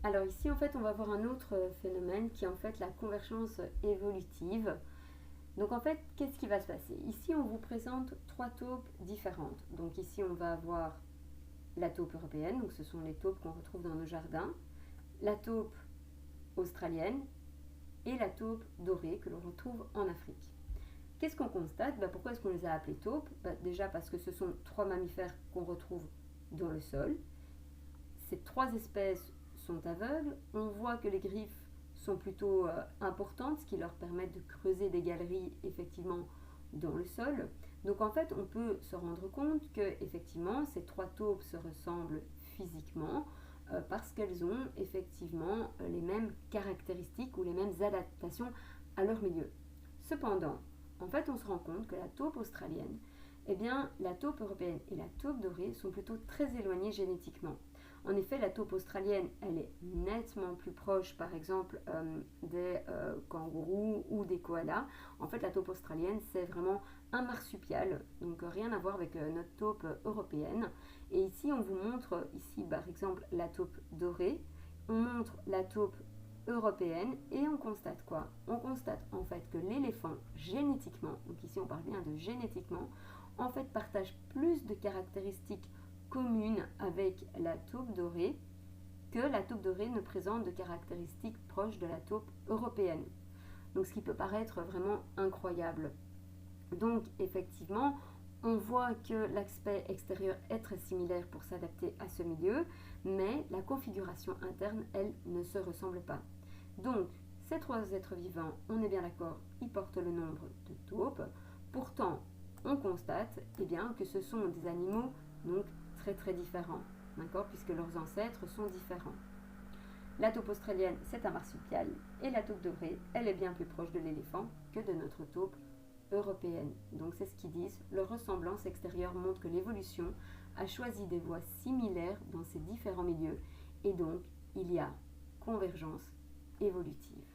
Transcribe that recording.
Alors ici, en fait, on va voir un autre phénomène qui est en fait la convergence évolutive. Donc en fait, qu'est-ce qui va se passer? Ici, on vous présente trois taupes différentes. Donc ici, on va avoir la taupe européenne, donc ce sont les taupes qu'on retrouve dans nos jardins, la taupe australienne et la taupe dorée que l'on retrouve en Afrique. Qu'est-ce qu'on constate? Pourquoi est-ce qu'on les a appelées taupes? Déjà parce que ce sont trois mammifères qu'on retrouve dans le sol. Ces trois espèces sont aveugles. On voit que les griffes sont plutôt importantes, ce qui leur permet de creuser des galeries effectivement dans le sol. Donc en fait, on peut se rendre compte que effectivement ces trois taupes se ressemblent physiquement parce qu'elles ont effectivement les mêmes caractéristiques ou les mêmes adaptations à leur milieu. Cependant, en fait, on se rend compte que la taupe australienne, eh bien, la taupe européenne et la taupe dorée sont plutôt très éloignées génétiquement. En effet, la taupe australienne, elle est nettement plus proche, par exemple, des kangourous ou des koalas. En fait, la taupe australienne, c'est vraiment un marsupial, donc rien à voir avec notre taupe européenne. Et ici, on vous montre, ici, par exemple, la taupe dorée. On montre la taupe européenne et on constate quoi? On constate en fait que l'éléphant génétiquement, donc ici on parle bien de génétiquement, en fait partage plus de caractéristiques communes avec la taupe dorée que la taupe dorée ne présente de caractéristiques proches de la taupe européenne. Donc ce qui peut paraître vraiment incroyable. Donc effectivement, on voit que l'aspect extérieur est très similaire pour s'adapter à ce milieu, mais la configuration interne, elle, ne se ressemble pas. Donc, ces trois êtres vivants, on est bien d'accord, ils portent le nombre de taupes. Pourtant, on constate bien, que ce sont des animaux donc très très différents, d'accord, puisque leurs ancêtres sont différents. La taupe australienne, c'est un marsupial, et la taupe dorée, elle est bien plus proche de l'éléphant que de notre taupe européenne. Donc c'est ce qu'ils disent, leur ressemblance extérieure montre que l'évolution a choisi des voies similaires dans ces différents milieux, et donc il y a convergence évolutive.